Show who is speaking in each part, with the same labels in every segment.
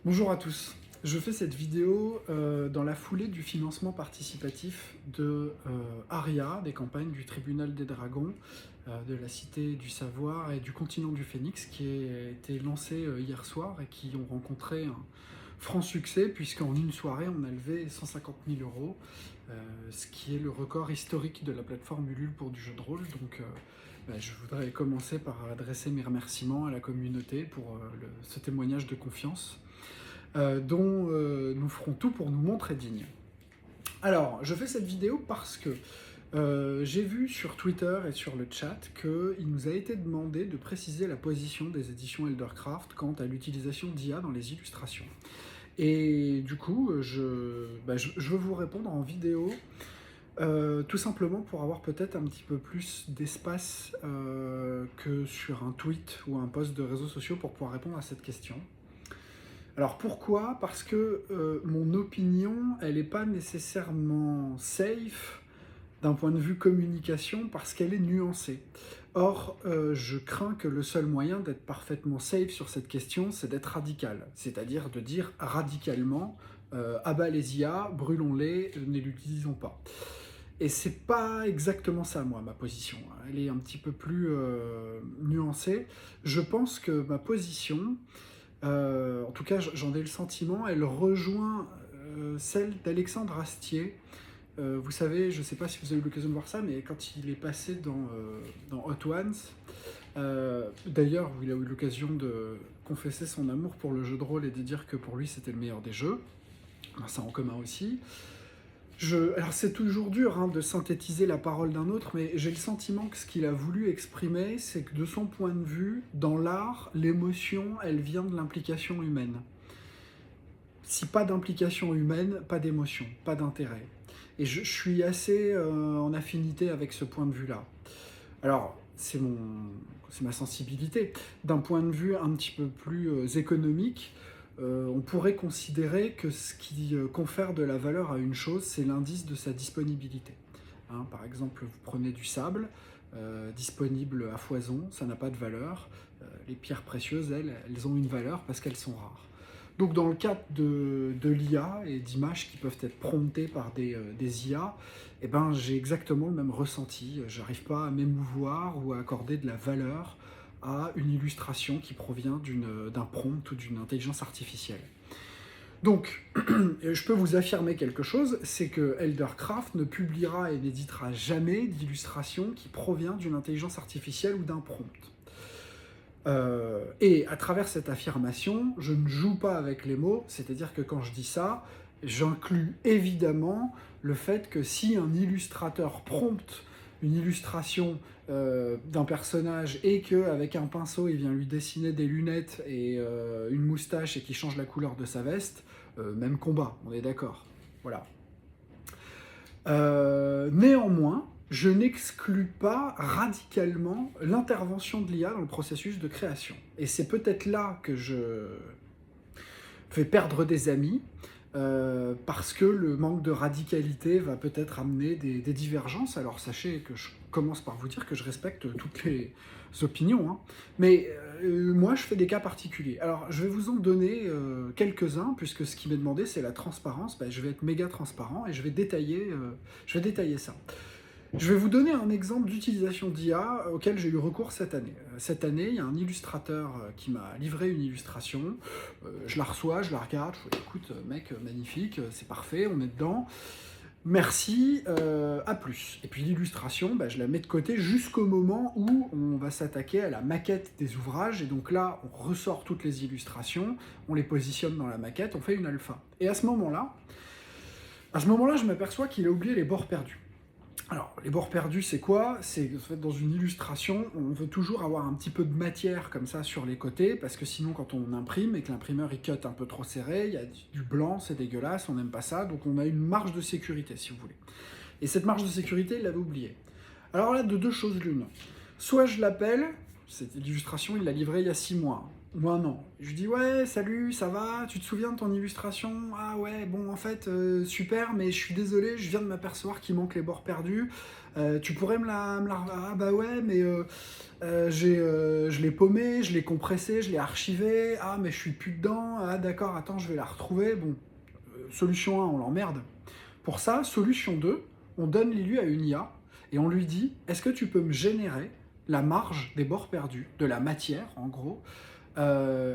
Speaker 1: Bonjour à tous. Je fais cette vidéo dans la foulée du financement participatif de ARIA, des campagnes du Tribunal des Dragons, de la Cité du Savoir et du Continent du Phénix, qui a été lancé hier soir et qui ont rencontré un franc succès, puisqu'en une soirée, on a levé 150 000 euros, ce qui est le record historique de la plateforme Ulule pour du jeu de rôle. Donc, je voudrais commencer par adresser mes remerciements à la communauté pour ce témoignage de confiance dont nous ferons tout pour nous montrer dignes. Alors, je fais cette vidéo parce que j'ai vu sur Twitter et sur le chat qu'il nous a été demandé de préciser la position des éditions Eldercraft quant à l'utilisation d'IA dans les illustrations. Et du coup, je veux vous répondre en vidéo, tout simplement pour avoir peut-être un petit peu plus d'espace que sur un tweet ou un post de réseaux sociaux pour pouvoir répondre à cette question. Alors pourquoi? Parce que mon opinion, elle n'est pas nécessairement safe d'un point de vue communication parce qu'elle est nuancée. Or, je crains que le seul moyen d'être parfaitement safe sur cette question, c'est d'être radical. C'est-à-dire de dire radicalement ah bah les IA, brûlons-les, ne l'utilisons pas. Et c'est pas exactement ça, moi, ma position. Elle est un petit peu plus nuancée. Je pense que ma position, en tout cas j'en ai le sentiment, elle rejoint celle d'Alexandre Astier. Vous savez, je ne sais pas si vous avez eu l'occasion de voir ça, mais quand il est passé dans Hot Ones, d'ailleurs où il a eu l'occasion de confesser son amour pour le jeu de rôle et de dire que pour lui c'était le meilleur des jeux, on a ça en commun aussi. Alors c'est toujours dur de synthétiser la parole d'un autre, mais j'ai le sentiment que ce qu'il a voulu exprimer, c'est que de son point de vue, dans l'art, l'émotion, elle vient de l'implication humaine. Si pas d'implication humaine, pas d'émotion, pas d'intérêt. Et je suis assez en affinité avec ce point de vue-là. Alors, c'est ma sensibilité. D'un point de vue un petit peu plus économique, on pourrait considérer que ce qui confère de la valeur à une chose, c'est l'indice de sa disponibilité. Par exemple, vous prenez du sable, disponible à foison, ça n'a pas de valeur. Les pierres précieuses, elles ont une valeur parce qu'elles sont rares. Donc dans le cadre de l'IA et d'images qui peuvent être promptées par des IA, j'ai exactement le même ressenti. J'arrive pas à m'émouvoir ou à accorder de la valeur à une illustration qui provient d'un prompt ou d'une intelligence artificielle. Donc, je peux vous affirmer quelque chose, c'est que Eldercraft ne publiera et n'éditera jamais d'illustration qui provient d'une intelligence artificielle ou d'un prompt. Et à travers cette affirmation, je ne joue pas avec les mots, c'est-à-dire que quand je dis ça, j'inclus évidemment le fait que si un illustrateur prompte une illustration d'un personnage et qu'avec un pinceau il vient lui dessiner des lunettes et une moustache et qu'il change la couleur de sa veste, même combat, on est d'accord. Voilà. Néanmoins, je n'exclus pas radicalement l'intervention de l'IA dans le processus de création. Et c'est peut-être là que je vais perdre des amis, parce que le manque de radicalité va peut-être amener des divergences. Alors sachez que je commence par vous dire que je respecte toutes les opinions, mais moi je fais des cas particuliers. Alors je vais vous en donner quelques-uns, puisque ce qui m'est demandé c'est la transparence. Je vais être méga transparent et je vais détailler ça. Je vais vous donner un exemple d'utilisation d'IA auquel j'ai eu recours cette année. Cette année, il y a un illustrateur qui m'a livré une illustration. Je la reçois, je la regarde, je fais écoute, mec, magnifique, c'est parfait, on est dedans. Merci, à plus. Et puis l'illustration, je la mets de côté jusqu'au moment où on va s'attaquer à la maquette des ouvrages. Et donc là, on ressort toutes les illustrations, on les positionne dans la maquette, on fait une alpha. Et à ce moment-là, je m'aperçois qu'il a oublié les bords perdus. Alors, les bords perdus, c'est quoi? C'est en fait, dans une illustration, on veut toujours avoir un petit peu de matière comme ça sur les côtés, parce que sinon, quand on imprime et que l'imprimeur il cut un peu trop serré, il y a du blanc, c'est dégueulasse, on n'aime pas ça, donc on a une marge de sécurité, si vous voulez. Et cette marge de sécurité, il l'avait oubliée. Alors là, de deux choses l'une. Soit je l'appelle, cette illustration, il l'a livrée il y a 6 mois. Moi, non. Je dis, ouais, salut, ça va? Tu te souviens de ton illustration? Ah ouais, bon, en fait, super, mais je suis désolé, je viens de m'apercevoir qu'il manque les bords perdus. Tu pourrais Ah bah ouais, mais je l'ai paumé, je l'ai compressé, je l'ai archivé. Ah, mais je suis plus dedans. Ah d'accord, attends, je vais la retrouver. Bon, solution 1, on l'emmerde. Pour ça, solution 2, on donne l'ILU à une IA et on lui dit, est-ce que tu peux me générer la marge des bords perdus, de la matière, en gros, euh,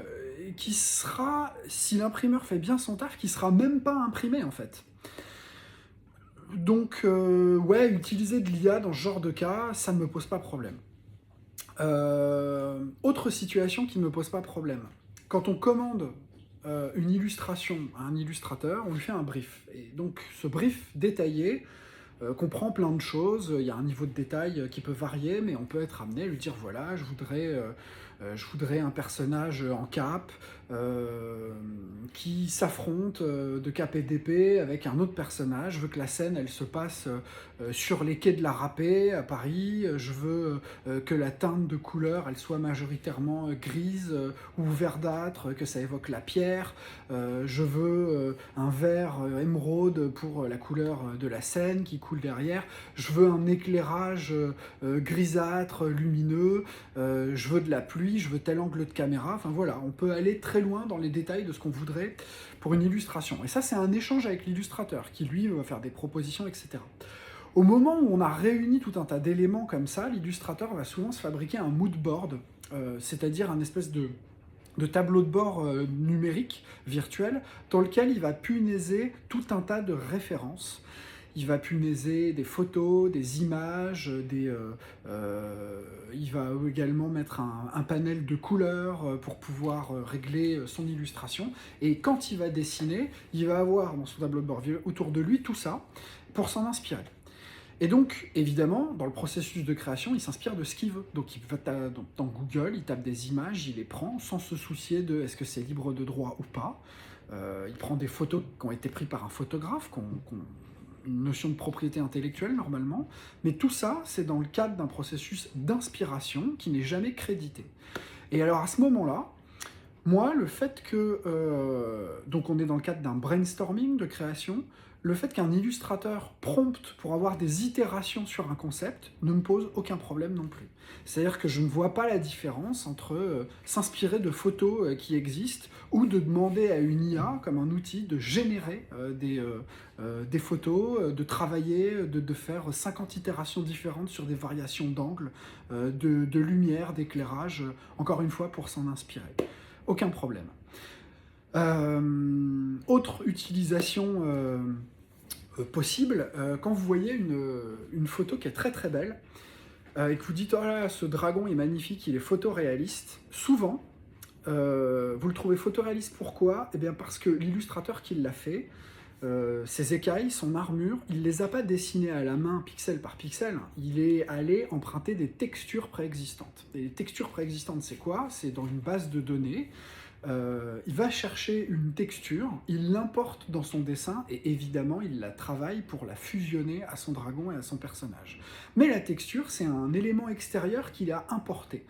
Speaker 1: qui sera, si l'imprimeur fait bien son taf, qui sera même pas imprimé en fait. Donc, ouais, utiliser de l'IA dans ce genre de cas, ça ne me pose pas problème. Autre situation qui ne me pose pas problème. Quand on commande une illustration à un illustrateur, on lui fait un brief. Et donc, ce brief détaillé comprend plein de choses. Il y a un niveau de détail qui peut varier, mais on peut être amené à lui dire voilà, je voudrais un personnage en cape qui s'affronte de cap et d'épée avec un autre personnage. Je veux que la scène elle se passe sur les quais de la Râpée à Paris. Je veux que la teinte de couleur elle soit majoritairement grise ou verdâtre, que ça évoque la pierre. Je veux un vert émeraude pour la couleur de la scène qui coule derrière. Je veux un éclairage grisâtre, lumineux. Je veux de la pluie, je veux tel angle de caméra. Enfin voilà, on peut aller très loin dans les détails de ce qu'on voudrait pour une illustration. Et ça, c'est un échange avec l'illustrateur qui, lui, va faire des propositions, etc. Au moment où on a réuni tout un tas d'éléments comme ça, l'illustrateur va souvent se fabriquer un mood board, c'est-à-dire un espèce de tableau de bord numérique, virtuel, dans lequel il va punaiser tout un tas de références. Il va punaiser des photos, des images, il va également mettre un panel de couleurs pour pouvoir régler son illustration. Et quand il va dessiner, il va avoir dans son tableau de bord autour de lui tout ça pour s'en inspirer. Et donc, évidemment, dans le processus de création, il s'inspire de ce qu'il veut. Donc, il va dans Google, il tape des images, il les prend, sans se soucier de est-ce que c'est libre de droit ou pas. Il prend des photos qui ont été prises par un photographe, une notion de propriété intellectuelle normalement, mais tout ça, c'est dans le cadre d'un processus d'inspiration qui n'est jamais crédité. Et alors à ce moment-là, moi, le fait que, donc on est dans le cadre d'un brainstorming de création, le fait qu'un illustrateur prompte pour avoir des itérations sur un concept ne me pose aucun problème non plus. C'est-à-dire que je ne vois pas la différence entre s'inspirer de photos qui existent ou de demander à une IA, comme un outil, de générer des photos, de travailler, de faire 50 itérations différentes sur des variations d'angle, de lumière, d'éclairage, encore une fois pour s'en inspirer. Aucun problème. Autre utilisation possible, quand vous voyez une photo qui est très très belle, et que vous dites « Oh là, ce dragon est magnifique, il est photoréaliste », souvent, vous le trouvez photoréaliste, pourquoi? Eh bien parce que l'illustrateur qui l'a fait, ses écailles, son armure, il ne les a pas dessinées à la main, pixel par pixel, il est allé emprunter des textures préexistantes. Et les textures préexistantes, c'est quoi? C'est dans une base de données. Il va chercher une texture, il l'importe dans son dessin et évidemment il la travaille pour la fusionner à son dragon et à son personnage. Mais la texture, c'est un élément extérieur qu'il a importé.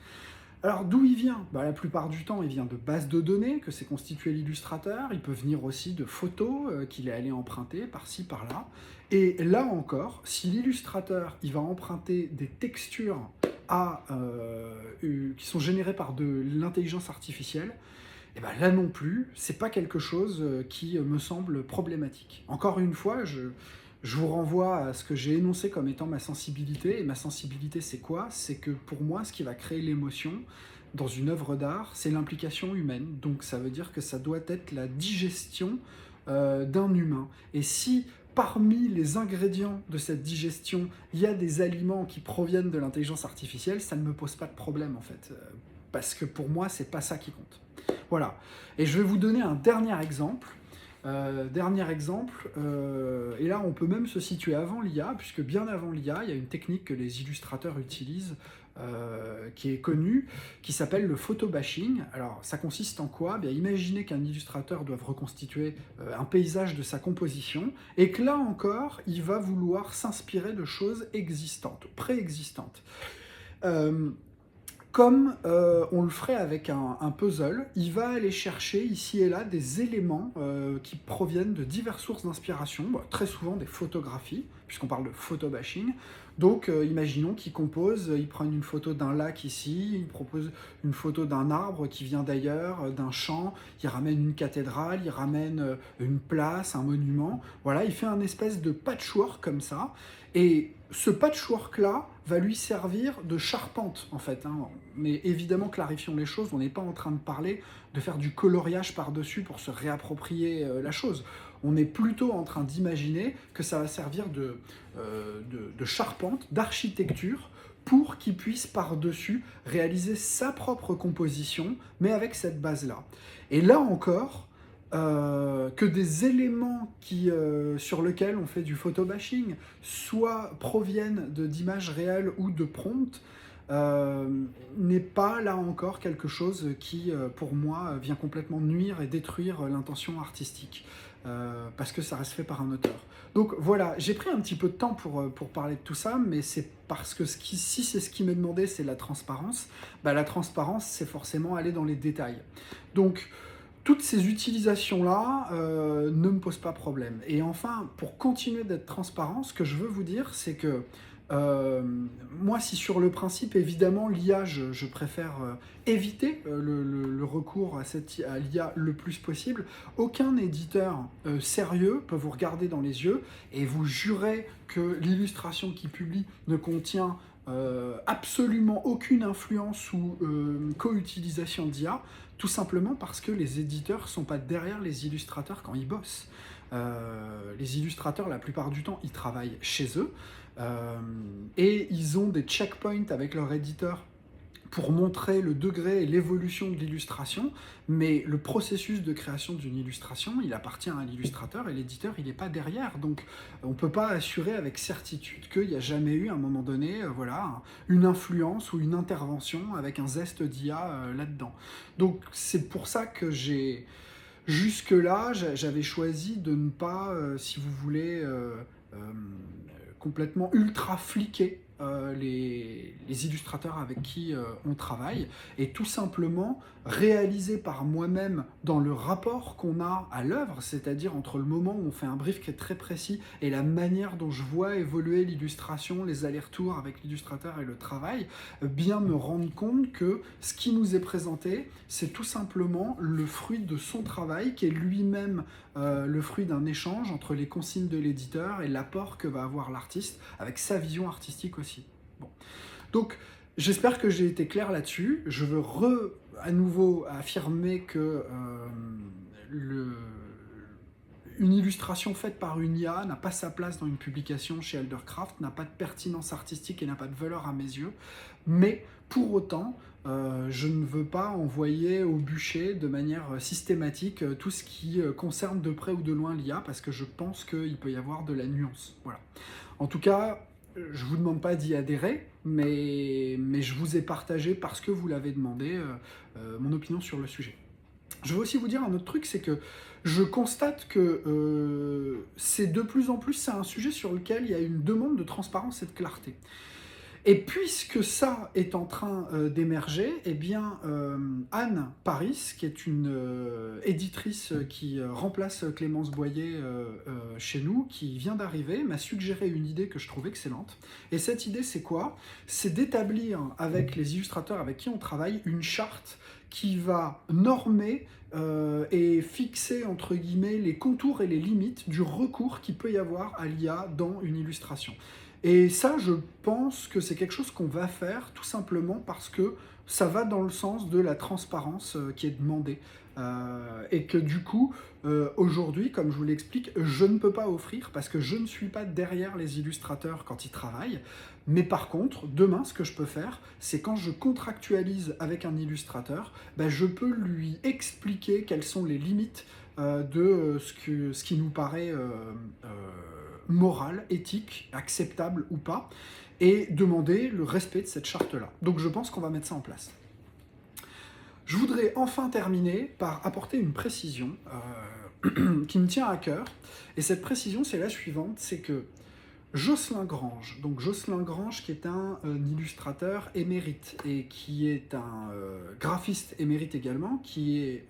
Speaker 1: Alors d'où il vient? La plupart du temps, il vient de bases de données que s'est constitué l'illustrateur, il peut venir aussi de photos qu'il est allé emprunter par-ci, par-là. Et là encore, si l'illustrateur il va emprunter des textures qui sont générées par de l'intelligence artificielle, et bien là non plus, c'est pas quelque chose qui me semble problématique. Encore une fois, je vous renvoie à ce que j'ai énoncé comme étant ma sensibilité. Et ma sensibilité, c'est quoi? C'est que pour moi, ce qui va créer l'émotion dans une œuvre d'art, c'est l'implication humaine. Donc ça veut dire que ça doit être la digestion d'un humain. Et si parmi les ingrédients de cette digestion, il y a des aliments qui proviennent de l'intelligence artificielle, ça ne me pose pas de problème en fait. Parce que pour moi, c'est pas ça qui compte. Voilà. Et je vais vous donner un dernier exemple. Et là on peut même se situer avant l'IA, puisque bien avant l'IA, il y a une technique que les illustrateurs utilisent, qui est connue, qui s'appelle le photobashing. Alors ça consiste en quoi? Bien, imaginez qu'un illustrateur doive reconstituer un paysage de sa composition, et que là encore, il va vouloir s'inspirer de choses existantes, préexistantes. comme on le ferait avec un puzzle. Il va aller chercher ici et là des éléments qui proviennent de diverses sources d'inspiration, très souvent des photographies, puisqu'on parle de photobashing. Donc imaginons qu'il compose, il prend une photo d'un lac ici, il propose une photo d'un arbre qui vient d'ailleurs, d'un champ, il ramène une cathédrale, il ramène une place, un monument. Voilà, il fait un espèce de patchwork comme ça, et ce patchwork-là va lui servir de charpente, en fait. Mais évidemment, clarifions les choses, on n'est pas en train de parler de faire du coloriage par-dessus pour se réapproprier la chose. On est plutôt en train d'imaginer que ça va servir de charpente, d'architecture, pour qu'il puisse par-dessus réaliser sa propre composition, mais avec cette base-là. Et là encore, que des éléments sur lesquels on fait du photobashing soit proviennent d'images réelles ou de prompts, n'est pas là encore quelque chose qui, pour moi, vient complètement nuire et détruire l'intention artistique, parce que ça reste fait par un auteur. Donc voilà, j'ai pris un petit peu de temps pour parler de tout ça, mais c'est parce que si c'est ce qui m'est demandé, c'est la transparence. La transparence, c'est forcément aller dans les détails. Donc, toutes ces utilisations-là ne me posent pas problème. Et enfin, pour continuer d'être transparent, ce que je veux vous dire, c'est que moi, si sur le principe, évidemment, l'IA, je préfère éviter le recours à l'IA le plus possible, aucun éditeur sérieux peut vous regarder dans les yeux et vous jurer que l'illustration qu'il publie ne contient absolument aucune influence ou co-utilisation d'IA, tout simplement parce que les éditeurs ne sont pas derrière les illustrateurs quand ils bossent. Les illustrateurs, la plupart du temps, ils travaillent chez eux et ils ont des checkpoints avec leur éditeur pour montrer le degré et l'évolution de l'illustration, mais le processus de création d'une illustration, il appartient à l'illustrateur et l'éditeur, il n'est pas derrière. Donc on ne peut pas assurer avec certitude qu'il n'y a jamais eu à un moment donné voilà, une influence ou une intervention avec un zeste d'IA là-dedans. Donc c'est pour ça que jusque-là, j'avais choisi de ne pas, si vous voulez, complètement ultra fliquer les illustrateurs avec qui on travaille, et tout simplement réaliser par moi-même dans le rapport qu'on a à l'œuvre, c'est-à-dire entre le moment où on fait un brief qui est très précis et la manière dont je vois évoluer l'illustration, les allers-retours avec l'illustrateur et le travail, bien me rendre compte que ce qui nous est présenté, c'est tout simplement le fruit de son travail, qui est lui-même le fruit d'un échange entre les consignes de l'éditeur et l'apport que va avoir l'artiste avec sa vision artistique aussi. Bon. Donc, j'espère que j'ai été clair là-dessus. Je veux à nouveau affirmer que une illustration faite par une IA n'a pas sa place dans une publication chez Eldercraft, n'a pas de pertinence artistique et n'a pas de valeur à mes yeux. Mais pour autant, je ne veux pas envoyer au bûcher de manière systématique tout ce qui concerne de près ou de loin l'IA, parce que je pense qu'il peut y avoir de la nuance. Voilà. En tout cas, je ne vous demande pas d'y adhérer, mais je vous ai partagé, parce que vous l'avez demandé, mon opinion sur le sujet. Je veux aussi vous dire un autre truc, c'est que je constate que c'est de plus en plus, c'est un sujet sur lequel il y a une demande de transparence et de clarté. Et puisque ça est en train d'émerger, eh bien, Anne Paris, qui est une éditrice qui remplace Clémence Boyer chez nous, qui vient d'arriver, m'a suggéré une idée que je trouve excellente. Et cette idée, c'est quoi? C'est d'établir avec les illustrateurs avec qui on travaille une charte qui va normer et fixer, entre guillemets, les contours et les limites du recours qu'il peut y avoir à l'IA dans une illustration. Et ça, je pense que c'est quelque chose qu'on va faire tout simplement parce que ça va dans le sens de la transparence qui est demandée. Et que du coup, aujourd'hui, comme je vous l'explique, je ne peux pas offrir parce que je ne suis pas derrière les illustrateurs quand ils travaillent. Mais par contre, demain, ce que je peux faire, c'est quand je contractualise avec un illustrateur, je peux lui expliquer quelles sont les limites de ce qui nous paraît moral, éthique, acceptable ou pas, et demander le respect de cette charte-là. Donc je pense qu'on va mettre ça en place. Je voudrais enfin terminer par apporter une précision qui me tient à cœur, et cette précision, c'est la suivante, c'est que Jocelyn Grange. Donc Jocelyn Grange qui est un illustrateur émérite et qui est un graphiste émérite également, qui est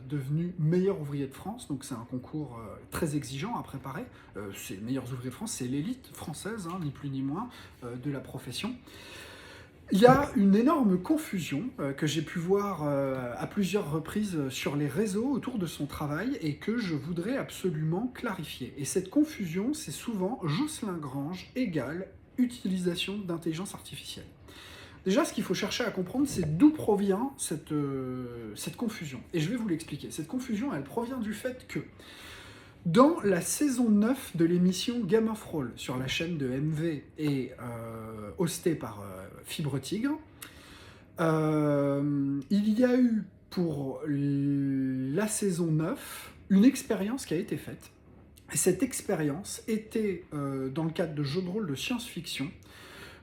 Speaker 1: devenu meilleur ouvrier de France. Donc c'est un concours très exigeant à préparer. C'est les meilleurs ouvriers de France, c'est l'élite française, hein, ni plus ni moins, de la profession. Il y a une énorme confusion que j'ai pu voir à plusieurs reprises sur les réseaux autour de son travail et que je voudrais absolument clarifier. Et cette confusion, c'est souvent Jocelyn Grange égale utilisation d'intelligence artificielle. Déjà, ce qu'il faut chercher à comprendre, c'est d'où provient cette confusion. Et je vais vous l'expliquer. Cette confusion, elle provient du fait que dans la saison 9 de l'émission Game of Roll sur la chaîne de MV et hostée par Fibre Tigre, il y a eu pour la saison 9 une expérience qui a été faite. Et cette expérience était, dans le cadre de jeux de rôle de science-fiction,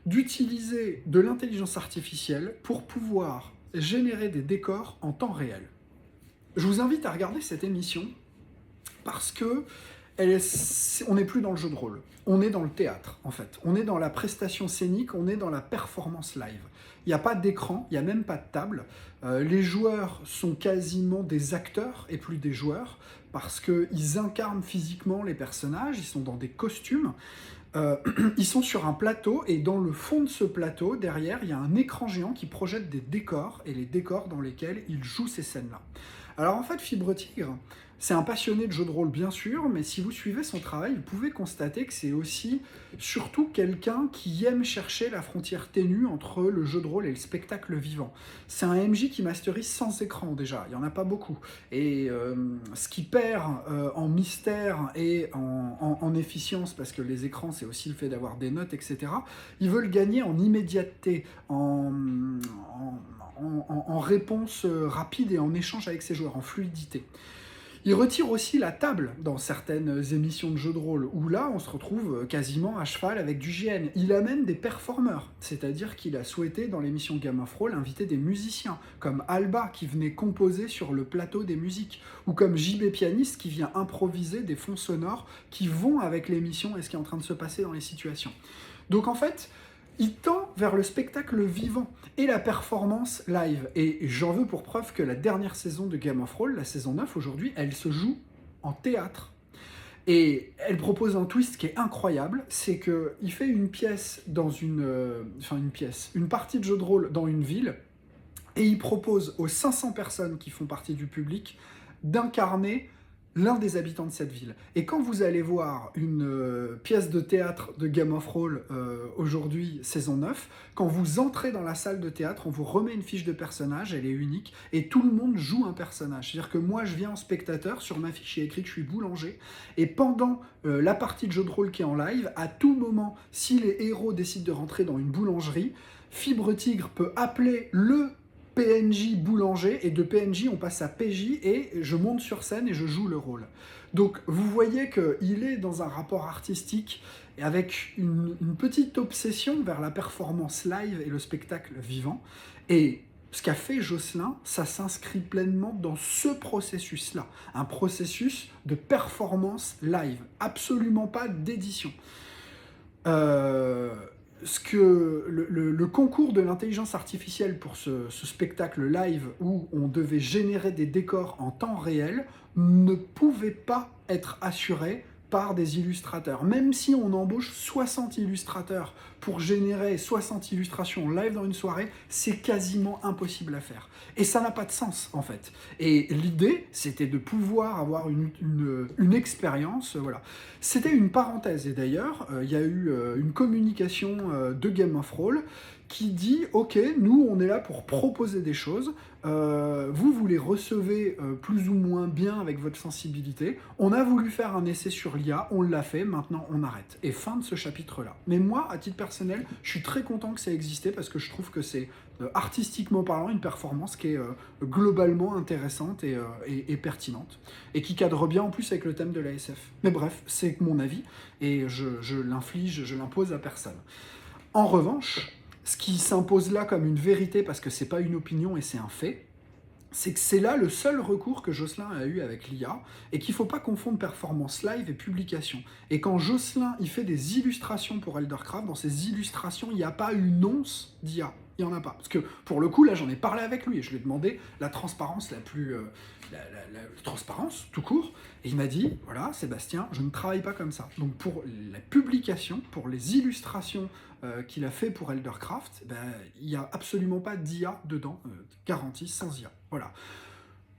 Speaker 1: d'utiliser de l'intelligence artificielle pour pouvoir générer des décors en temps réel. Je vous invite à regarder cette émission parce que on n'est plus dans le jeu de rôle, on est dans le théâtre en fait, on est dans la prestation scénique, on est dans la performance live. Il n'y a pas d'écran, il n'y a même pas de table, les joueurs sont quasiment des acteurs et plus des joueurs, parce qu'ils incarnent physiquement les personnages, ils sont dans des costumes, ils sont sur un plateau, et dans le fond de ce plateau, derrière, il y a un écran géant qui projette des décors, et les décors dans lesquels ils jouent ces scènes-là. Alors en fait, Fibre Tigre, c'est un passionné de jeux de rôle bien sûr, mais si vous suivez son travail, vous pouvez constater que c'est aussi, surtout quelqu'un qui aime chercher la frontière ténue entre le jeu de rôle et le spectacle vivant. C'est un MJ qui masterise sans écran déjà, il n'y en a pas beaucoup. Et ce qui perd en mystère et en efficience, parce que les écrans c'est aussi le fait d'avoir des notes, etc., ils veulent gagner en immédiateté, en réponse rapide et en échange avec ses joueurs, en fluidité. Il retire aussi la table dans certaines émissions de jeux de rôle, où là, on se retrouve quasiment à cheval avec du GN. Il amène des performeurs, c'est-à-dire qu'il a souhaité, dans l'émission Game of Roll, inviter des musiciens, comme Alba, qui venait composer sur le plateau des musiques, ou comme JB Pianiste, qui vient improviser des fonds sonores qui vont avec l'émission et ce qui est en train de se passer dans les situations. Donc en fait, il tend vers le spectacle vivant et la performance live. Et j'en veux pour preuve que la dernière saison de Game of Roll, la saison 9 aujourd'hui, elle se joue en théâtre. Et elle propose un twist qui est incroyable, c'est qu'il fait une pièce dans une partie de jeu de rôle dans une ville, et il propose aux 500 personnes qui font partie du public d'incarner l'un des habitants de cette ville. Et quand vous allez voir une pièce de théâtre de Game of Roll aujourd'hui, saison 9, quand vous entrez dans la salle de théâtre, on vous remet une fiche de personnage, elle est unique, et tout le monde joue un personnage. C'est-à-dire que moi, je viens en spectateur, sur ma fiche, il est écrit que je suis boulanger, et pendant la partie de jeu de rôle qui est en live, à tout moment, si les héros décident de rentrer dans une boulangerie, Fibre Tigre peut appeler le PNJ boulanger, et de PNJ on passe à PJ et je monte sur scène et je joue le rôle. Donc vous voyez qu'il est dans un rapport artistique et avec une petite obsession vers la performance live et le spectacle vivant. Et ce qu'a fait Jocelyn, ça s'inscrit pleinement dans ce processus-là, un processus de performance live, absolument pas d'édition. Le concours de l'intelligence artificielle pour ce spectacle live où on devait générer des décors en temps réel ne pouvait pas être assuré par des illustrateurs. Même si on embauche 60 illustrateurs pour générer 60 illustrations live dans une soirée, c'est quasiment impossible à faire. Et ça n'a pas de sens, en fait. Et l'idée, c'était de pouvoir avoir une expérience, voilà. C'était une parenthèse, et d'ailleurs, il y a eu une communication de Game of Roll qui dit « Ok, nous, on est là pour proposer des choses, vous les recevez plus ou moins bien avec votre sensibilité, on a voulu faire un essai sur l'IA, on l'a fait, maintenant on arrête. » Et fin de ce chapitre-là. Mais moi, à titre personnel, je suis très content que ça existait parce que je trouve que c'est, artistiquement parlant, une performance qui est globalement intéressante et pertinente, et qui cadre bien en plus avec le thème de l'ASF. Mais bref, c'est mon avis, et je l'impose à personne. En revanche, ce qui s'impose là comme une vérité, parce que c'est pas une opinion et c'est un fait, c'est que c'est là le seul recours que Jocelyn a eu avec l'IA, et qu'il ne faut pas confondre performance live et publication. Et quand Jocelyn il fait des illustrations pour Eldercraft, dans ces illustrations, il n'y a pas une once d'IA. Il n'y en a pas. Parce que pour le coup, là, j'en ai parlé avec lui et je lui ai demandé la transparence la plus. La transparence, tout court. Et il m'a dit voilà, Sébastien, je ne travaille pas comme ça. Donc pour la publication, pour les illustrations qu'il a fait pour Eldercraft, ben, il n'y a absolument pas d'IA dedans, garantie sans IA. Voilà.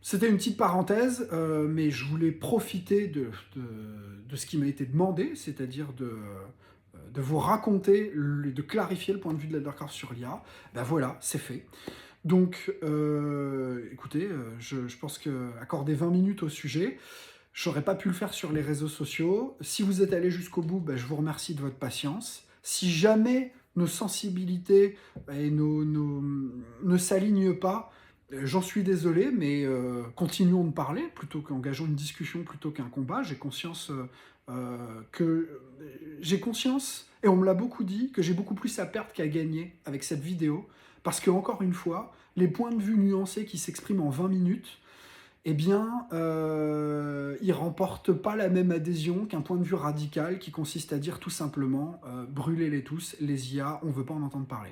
Speaker 1: C'était une petite parenthèse, mais je voulais profiter de ce qui m'a été demandé, c'est-à-dire de vous raconter, de clarifier le point de vue de l'Eldercraft sur l'IA. Ben voilà, c'est fait. Donc, écoutez, je pense qu'accorder 20 minutes au sujet, j'aurais pas pu le faire sur les réseaux sociaux. Si vous êtes allé jusqu'au bout, ben, je vous remercie de votre patience. Si jamais nos sensibilités et ne s'alignent pas, j'en suis désolé, mais continuons de parler, plutôt qu'engageons une discussion plutôt qu'un combat. J'ai conscience, et on me l'a beaucoup dit, que j'ai beaucoup plus à perdre qu'à gagner avec cette vidéo, parce que, encore une fois, les points de vue nuancés qui s'expriment en 20 minutes, eh bien, ils ne remportent pas la même adhésion qu'un point de vue radical qui consiste à dire tout simplement brûlez-les tous, les IA, on ne veut pas en entendre parler.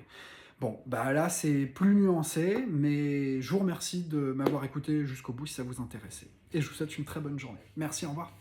Speaker 1: Bon, bah là c'est plus nuancé, mais je vous remercie de m'avoir écouté jusqu'au bout si ça vous intéressait. Et je vous souhaite une très bonne journée. Merci, au revoir.